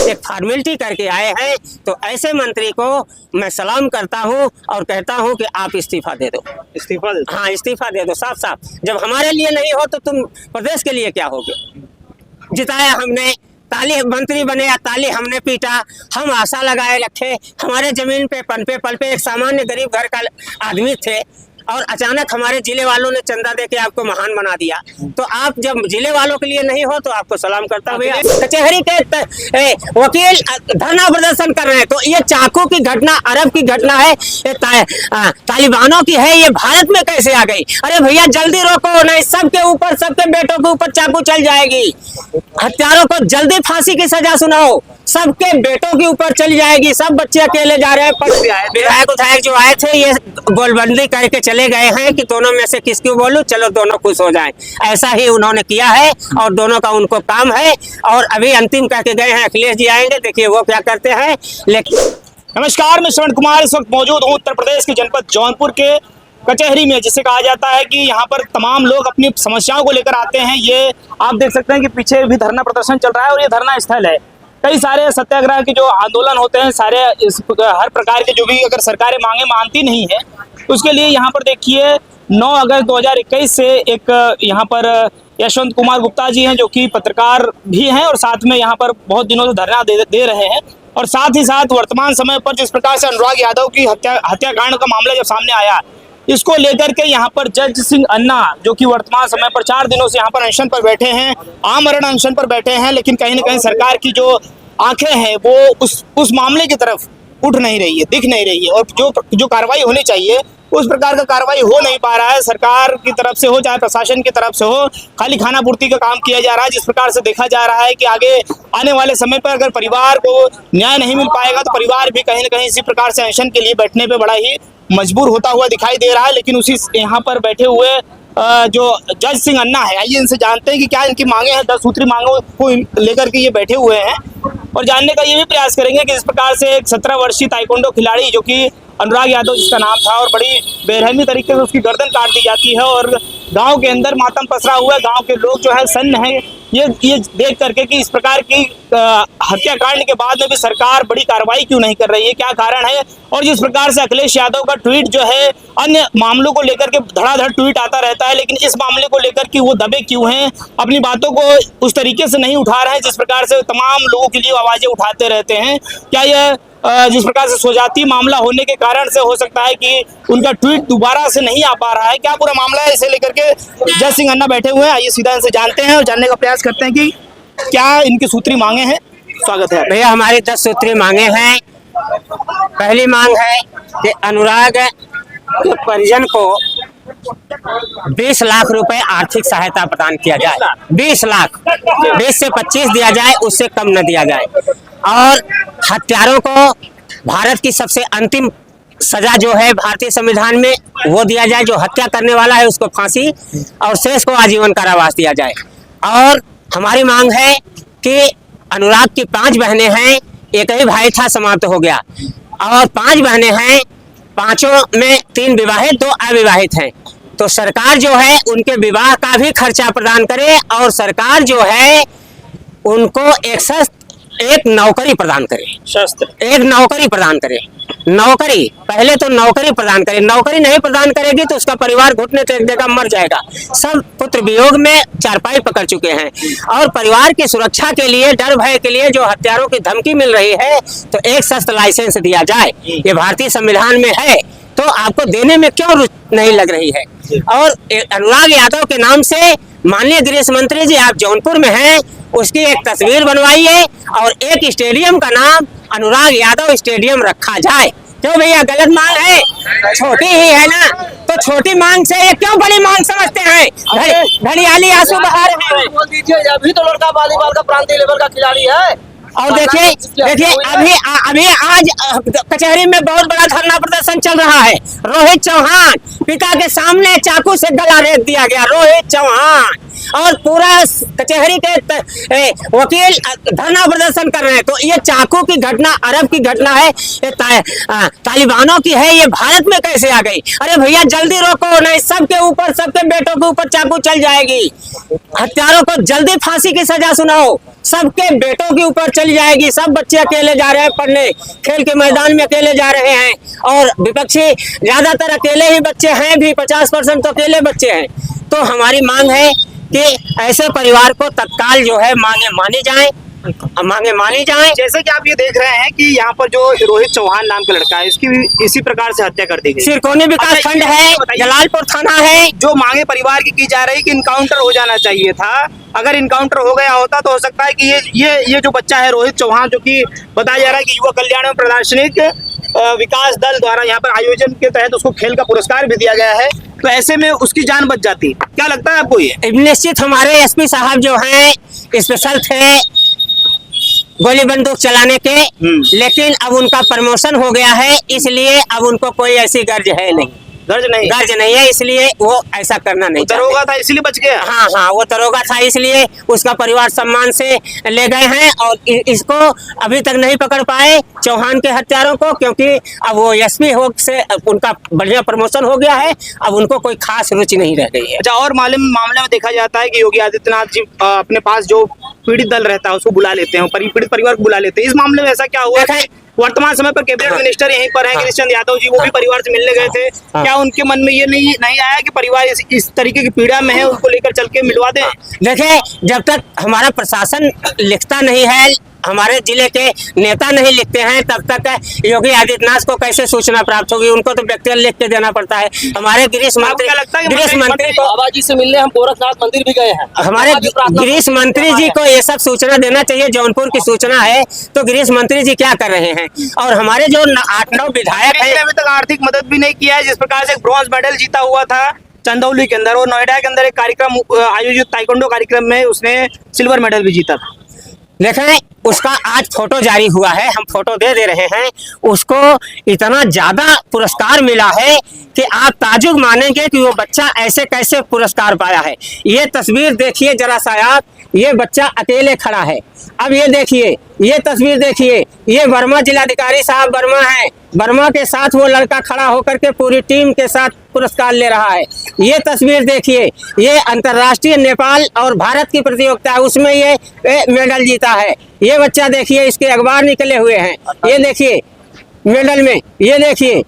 एक फॉर्मेलिटी करके आए हैं, तो ऐसे मंत्री को मैं सलाम करता हूं और कहता हूं कि आप इस्तीफा दे दो। इस्तीफा दे? हाँ, इस्तीफा दे दो साफ साफ। जब हमारे लिए नहीं हो तो तुम प्रदेश के लिए क्या होगे? जिताया हमने, ताली मंत्री बने या ताली हमने पीटा, हम आशा लगाए रखे, हमारे जमीन पे पनपे पल पे एक सामान्य गरीब घर का आदमी थे और अचानक हमारे जिले वालों ने चंदा दे के आपको महान बना दिया। तो आप जब जिले वालों के लिए नहीं हो तो आपको सलाम करता हूँ। कचहरी के वकील धरना प्रदर्शन कर रहे हैं, तो ये चाकू की घटना अरब की घटना है, ये तालिबानों की है, ये भारत में कैसे आ गई? अरे भैया जल्दी रोको, नहीं सबके ऊपर, सबके बेटों के ऊपर चाकू चल जाएगी। हत्यारों को जल्दी फांसी की सजा सुनाओ, सबके बेटों के ऊपर चली जाएगी। सब बच्चे अकेले जा रहे हैं। विधायक उधायक जो आए थे ये गोलबंदी करके चले गए हैं कि दोनों में से किसको बोलूं, चलो दोनों खुश हो जाएं। ऐसा ही उन्होंने किया है और दोनों का उनको काम है। और अभी अंतिम करके गए हैं, अखिलेश जी आएंगे, देखिए वो क्या करते हैं। लेकिन नमस्कार, मैं श्रवण कुमार इस वक्त मौजूद हूँ उत्तर प्रदेश के जनपद जौनपुर के कचहरी में, जिसे कहा जाता है कि यहाँ पर तमाम लोग अपनी समस्याओं को लेकर आते हैं। ये आप देख सकते हैं कि पीछे भी धरना प्रदर्शन चल रहा है और ये धरना स्थल है। कई सारे सत्याग्रह के जो आंदोलन होते हैं, सारे हर प्रकार के जो भी अगर सरकारें मांगे मानती नहीं है, उसके लिए यहाँ पर देखिए 9 अगस्त 2021 से एक यहाँ पर यशवंत कुमार गुप्ता जी हैं, जो कि पत्रकार भी हैं और साथ में यहाँ पर बहुत दिनों से धरना दे रहे हैं। और साथ ही साथ वर्तमान समय पर जिस प्रकार से अनुराग यादव की हत्याकांड का मामला जब सामने आया, इसको लेकर के यहाँ पर जज सिंह अन्ना, जो कि वर्तमान समय पर 4 दिनों से यहाँ पर अनशन पर बैठे हैं, आमरण अनशन पर बैठे हैं, लेकिन कहीं ना कहीं सरकार की जो आंखें हैं वो उस मामले की तरफ उठ नहीं रही है, दिख नहीं रही है। और जो कार्रवाई होनी चाहिए उस प्रकार का कार्रवाई हो नहीं पा रहा है। सरकार की तरफ से हो चाहे प्रशासन की तरफ से हो, खाली खाना पूर्ति का काम किया जा रहा है। जिस प्रकार से देखा जा रहा है कि आगे आने वाले समय पर अगर परिवार को न्याय नहीं मिल पाएगा तो परिवार भी कहीं ना कहीं इसी प्रकार से अनशन के लिए बैठने पे बड़ा ही मजबूर होता हुआ दिखाई दे रहा है। लेकिन उसी यहाँ पर बैठे हुए जो जज सिंह अन्ना है, आइए इनसे जानते हैं कि क्या इनकी मांगे हैं। 10 सूत्री मांगों को लेकर के ये बैठे हुए हैं और जानने का ये भी प्रयास करेंगे कि इस प्रकार से एक 17 वर्षीय ताइक्वांडो खिलाड़ी, जो कि अनुराग यादव जिसका नाम था, और बड़ी बेरहमी तरीके से उसकी गर्दन काट दी जाती है और गांव के अंदर मातम पसरा हुआ है। गांव के लोग जो है सन्न है ये देख करके कि इस प्रकार की हत्याकांड के बाद में भी सरकार बड़ी कार्रवाई क्यों नहीं कर रही है, क्या कारण है। और जिस प्रकार से अखिलेश यादव का ट्वीट जो है, अन्य मामलों को लेकर के धड़ाधड़ ट्वीट आता रहता है, लेकिन इस मामले को लेकर कि वो दबे क्यों हैं, अपनी बातों को उस तरीके से नहीं उठा रहे हैं जिस प्रकार से तमाम लोगों के लिए आवाजें उठाते रहते हैं। क्या यह जिस प्रकार से स्वजातीय मामला होने के कारण से हो सकता है कि उनका ट्वीट दोबारा से नहीं आ पा रहा है? क्या पूरा मामला है, इसे लेकर के जज सिंह अन्ना बैठे हुए हैं। आइए सीधा इनसे जानते हैं और जानने का प्रयास करते हैं कि क्या इनकी सूत्री मांगे हैं। स्वागत है भैया। हमारी 10 सूत्री मांगे हैं। पहली मांग है कि अनुराग के परिजन को 20 लाख रुपए आर्थिक सहायता प्रदान किया जाए। 20 लाख, 20 से 25 दिया जाए, उससे कम न दिया जाए। और हत्यारों को भारत की सबसे अंतिम सजा जो है भारतीय संविधान में वो दिया जाए। जो हत्या करने वाला है उसको फांसी और शेष को आजीवन कारावास दिया जाए। और हमारी मांग है कि अनुराग की 5 बहनें हैं, एक ही भाई था, समाप्त हो गया, और 5 बहनें हैं, 5 में 3 विवाहित, 2 अविवाहित हैं। तो सरकार जो है उनके विवाह का भी खर्चा प्रदान करे और सरकार जो है उनको एक नौकरी प्रदान करे। एक नौकरी प्रदान करे। नौकरी पहले तो नौकरी प्रदान करे। नौकरी नहीं प्रदान करेगी तो उसका परिवार घुटने टेक देगा, मर जाएगा। सब पुत्र वियोग में चारपाई पकड़ चुके हैं और परिवार की सुरक्षा के लिए, डर भय के लिए जो हत्यारों की धमकी मिल रही है, तो एक सख्त लाइसेंस दिया जाए। ये भारतीय संविधान में है, तो आपको देने में क्यों नहीं लग रही है? और अनुराग यादव के नाम से माननीय गृह मंत्री जी, आप जौनपुर में हैं, उसकी एक तस्वीर बनवाइए और एक स्टेडियम का नाम अनुराग यादव स्टेडियम रखा जाए। क्यों भैया, गलत मांग है? छोटी ही है ना, तो छोटी मांग से ये क्यों बड़ी मांग समझते हैं? घड़ियाली आंसू बहा रहे हैं। बोल दीजिए, अभी तो लड़का वॉलीबॉल का प्रांतीय लेवल का खिलाड़ी है। और देखिए अभी आज कचहरी में बहुत बड़ा धरना प्रदर्शन चल रहा है। रोहित चौहान पिता के सामने चाकू से गला रेत दिया गया। रोहित चौहान और पूरा कचहरी के वकील धरना प्रदर्शन कर रहे हैं। तो ये चाकू की घटना अरब की घटना है, ये तालिबानों की है, ये भारत में कैसे आ गई? अरे भैया जल्दी रोको, नहीं सबके ऊपर, सबके बेटों के ऊपर चाकू चल जाएगी। हत्यारों को जल्दी फांसी की सजा सुनाओ, सबके बेटों के ऊपर चली जाएगी। सब बच्चे अकेले जा रहे हैं पढ़ने, खेल के मैदान में अकेले जा रहे हैं, और विपक्षी ज्यादातर अकेले ही बच्चे हैं भी, 50% तो अकेले बच्चे हैं। तो हमारी मांग है कि ऐसे परिवार को तत्काल जो है मांगे मानी जाएं। जैसे कि आप ये देख रहे हैं कि यहाँ पर जो रोहित चौहान नाम का लड़का है, इसकी भी इसी प्रकार से हत्या कर दी गई। सिरकोनी विकास खंड है, जलालपुर थाना है। जो मांगे परिवार की जा रही कि इनकाउंटर हो जाना चाहिए था, अगर इनकाउंटर हो गया होता तो हो सकता है कि ये जो बच्चा है रोहित चौहान, जो कि बताया जा रहा है कि युवा कल्याण एवं प्रशासनिक विकास दल द्वारा यहाँ पर आयोजन के तहत उसको खेल का पुरस्कार भी दिया गया है, तो ऐसे में उसकी जान बच जाती। क्या लगता है आपको? ये निश्चित हमारे एसपी साहब जो हैं स्पेशल थे गोली बंदूक चलाने के, लेकिन अब उनका प्रमोशन हो गया है, इसलिए अब उनको कोई ऐसी गर्ज नहीं है, इसलिए वो ऐसा करना नहीं। दरोगा था इसलिए बच गया। हाँ, वो दरोगा था इसलिए उसका परिवार सम्मान से ले गए हैं, और इसको अभी तक नहीं पकड़ पाए चौहान के हत्यारों को, क्योंकि अब वो एसपी हो से उनका बढ़िया प्रमोशन हो गया है, अब उनको कोई खास रुचि नहीं रह गई है। अच्छा, और मामले में देखा जाता है कि योगी आदित्यनाथ जी अपने पास जो पीड़ित दल रहता है उसको बुला लेते हैं, पीड़ित परिवार को बुला लेते हैं। इस मामले में ऐसा क्या हुआ है? वर्तमान समय पर कैबिनेट मिनिस्टर यहीं पर हैं, गिरीश चंद्र यादव जी, वो भी परिवार से मिलने गए थे। क्या उनके मन में ये नहीं आया कि परिवार इस तरीके की पीड़ा में है, उनको लेकर चल के मिलवा दें? देखिए, जब तक हमारा प्रशासन लिखता नहीं है, हमारे जिले के नेता नहीं लिखते हैं, तब तक योगी आदित्यनाथ को कैसे सूचना प्राप्त होगी? उनको तो व्यक्तिगत लिख के देना पड़ता है। हमारे गिरीश मंत्री को बाबा जी से मिलने हम गोरखनाथ मंदिर भी गए हैं। हमारे गिरीश मंत्री जी को ये सब सूचना देना चाहिए। जौनपुर की सूचना है तो गिरीश मंत्री जी क्या कर रहे हैं? और हमारे जो 8-9 विधायक हैं, अभी तक आर्थिक मदद भी नहीं किया है। जिस प्रकार से ब्रॉन्ज मेडल जीता हुआ था चंदौली के अंदर, और नोएडा के अंदर एक कार्यक्रम आयोजित ताइक्वांडो कार्यक्रम में उसने सिल्वर मेडल भी जीता था। देखें, उसका आज फोटो जारी हुआ है, हम फोटो दे रहे हैं। उसको इतना ज्यादा पुरस्कार मिला है कि आप ताजुब मानेंगे कि वो बच्चा ऐसे कैसे पुरस्कार पाया है। ये तस्वीर देखिए जरा सा आप, ये बच्चा अकेले खड़ा है। अब ये देखिए, ये तस्वीर देखिए, ये वर्मा जिलाधिकारी साहब वर्मा है, वर्मा के साथ वो लड़का खड़ा होकर के पूरी टीम के साथ पुरस्कार ले रहा है। ये तस्वीर देखिए, ये अंतर्राष्ट्रीय नेपाल और भारत की प्रतियोगिता है, उसमें ये मेडल जीता है। ये बच्चा देखिए, इसके अखबार निकले हुए हैं, ये देखिए मेडल में, ये देखिए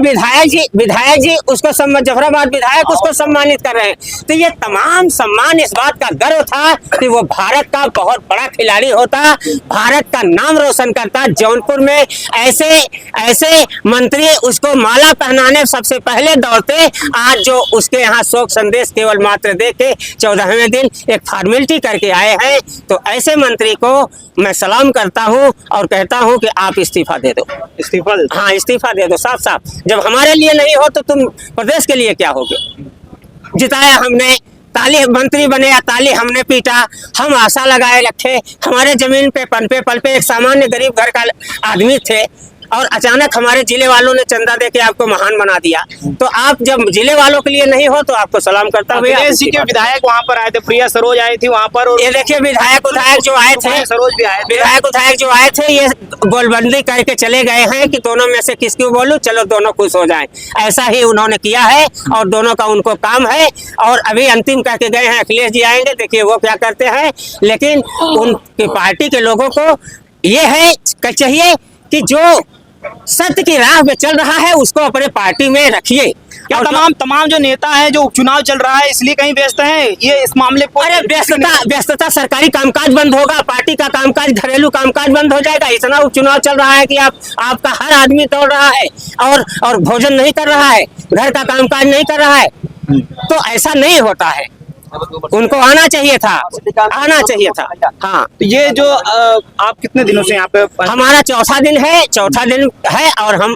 विधायक जी उसको जफराबाद विधायक उसको सम्मानित कर रहे हैं। तो ये तमाम सम्मान इस बात का गर्व था कि वो भारत का बहुत बड़ा खिलाड़ी होता, भारत का नाम रोशन करता। जौनपुर में ऐसे मंत्री उसको माला पहनाने सबसे पहले दौड़ते। आज जो उसके यहाँ शोक संदेश केवल मात्र दे के 14वें दिन एक फॉर्मेलिटी करके आए हैं, तो ऐसे मंत्री को मैं सलाम करता हूँ और कहता हूँ कि आप इस्तीफा दे दो। हाँ, इस्तीफा दे दो साफ। जब हमारे लिए नहीं हो तो तुम प्रदेश के लिए क्या होगे? जिताया हमने, ताली मंत्री बने या ताली हमने पीटा, हम आशा लगाए रखे। हमारे जमीन पे पनपे पल पे एक सामान्य गरीब घर का आदमी थे, और अचानक हमारे जिले वालों ने चंदा दे के आपको महान बना दिया। तो आप जब जिले वालों के लिए नहीं हो तो आपको सलाम करता हूँ। अखिलेश जी के विधायक वहाँ पर आए थे, प्रिया सरोज आई थी वहाँ पर, और ये देखिए विधायक जो आए थे, सरोज भी आए थे, विधायक जो आए थे, ये गोलबंदी करके चले गए हैं कि दोनों में से किसको बोलूं, चलो दोनों खुश हो जाएं। ऐसा ही उन्होंने किया है और दोनों का उनको काम है। और अभी अंतिम करके गए हैं, अखिलेश जी आएंगे, देखिए वो क्या करते हैं। लेकिन उनकी पार्टी के लोगों को ये है चाहिए कि जो सत्य की राह में चल रहा है उसको अपने पार्टी में रखिए। क्या तमाम जो नेता हैं, जो उपचुनाव चल रहा है इसलिए कहीं व्यस्त हैं ये इस मामले पर? अरे व्यस्तता सरकारी कामकाज बंद होगा, पार्टी का कामकाज, घरेलू कामकाज बंद हो जाएगा। इतना उपचुनाव चल रहा है कि आपका हर आदमी दौड़ रहा है और भोजन नहीं कर रहा है, घर का कामकाज नहीं कर रहा है। तो ऐसा नहीं होता है, उनको आना चाहिए था। हाँ, तो ये जो आप कितने दिनों से यहाँ पे? हमारा चौथा दिन है और हम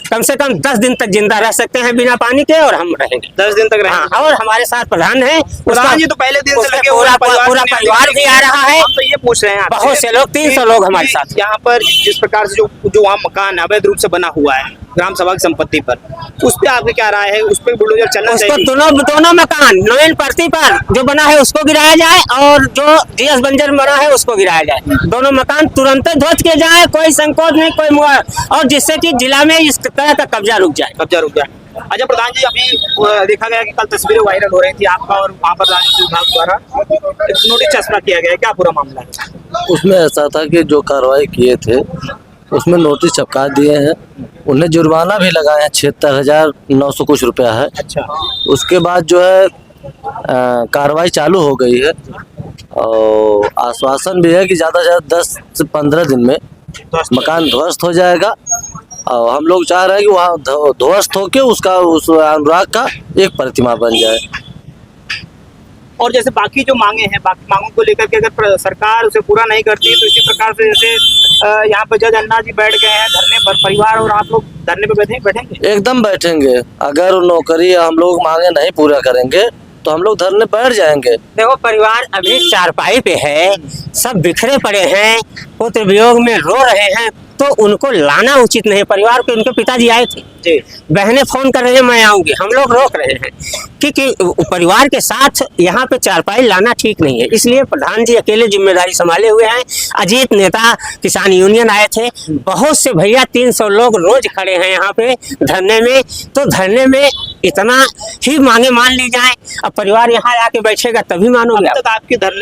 कम से कम 10 दिन तक जिंदा रह सकते हैं बिना पानी के, और हम रहेंगे 10 दिन तक रहेंगे। हाँ, और हमारे साथ प्रधान है, प्रधान जी तो पहले दिन से लगे, पूरा परिवार भी आ रहा है। हम तो ये पूछ रहे हैं, बहुत से लोग, 300 लोग हमारे साथ। यहाँ पर जिस प्रकार से जो वहाँ मकान अवैध रूप से बना हुआ है, ग्राम सभा की संपत्ति पर, उस पे आपकी क्या राय है? उस पे बुलडोजर चलना उसको चाहिए? दोनों मकान नवीन पड़ती पर जो बना है उसको गिराया जाए और जो डीएस बंजर बना है उसको गिराया जाए। दोनों मकान तुरंत ध्वस्त किए जाए, कोई संकोच नहीं, कोई और जिससे कि जिला में इस तरह का कब्जा रुक जाए। कब्जा रुक जाए। अच्छा प्रधान जी, अभी देखा गया कि कल तस्वीरें वायरल हो रही थी आपका और वहाँ पर राजस्व विभाग द्वारा एक नोटिस चस्पा किया गया है, क्या पूरा मामला है? उसमें ऐसा था कि जो कार्रवाई किए थे उसमें नोटिस चिपका दिए हैं, उन्हें जुर्माना भी लगाए हैं, 76,900 कुछ रुपया है। अच्छा, उसके बाद जो है कार्रवाई चालू हो गई है और आश्वासन भी है कि ज़्यादा से ज़्यादा 10 से 15 दिन में मकान ध्वस्त हो जाएगा। और हम लोग चाह रहे हैं कि वहाँ ध्वस्त होके उसका उस अनुराग का एक प्रतिमा बन जाए। और जैसे बाकी जो मांगे हैं, बाकी मांगों को लेकर के अगर सरकार उसे पूरा नहीं करती है तो इसी प्रकार से जैसे यहाँ पे जज अन्ना जी बैठ गए हैं धरने पर, परिवार और आप लोग धरने पे बैठेंगे? एकदम बैठेंगे। अगर नौकरी हम लोग मांगे नहीं पूरा करेंगे तो हम लोग धरने बैठ जाएंगे। देखो परिवार अभी चारपाई पे है, सब बिखरे पड़े हैं, पुत्र वियोग में रो रहे हैं, तो उनको लाना उचित नहीं। परिवार के उनके पिताजी आए थे, बहनें फोन कर रहे हैं मैं आऊंगी, हम लोग रोक रहे हैं क्योंकि परिवार के साथ यहाँ पे चारपाई लाना ठीक नहीं है। इसलिए प्रधान जी अकेले जिम्मेदारी संभाले हुए हैं। अजीत नेता किसान यूनियन आए थे, बहुत से भैया 300 लोग रोज खड़े हैं यहाँ पे धरने में। तो धरने में इतना ही मांगे मान ली जाए, अब परिवार यहाँ आके बैठेगा तभी मानोगे। अब तक आपके धरने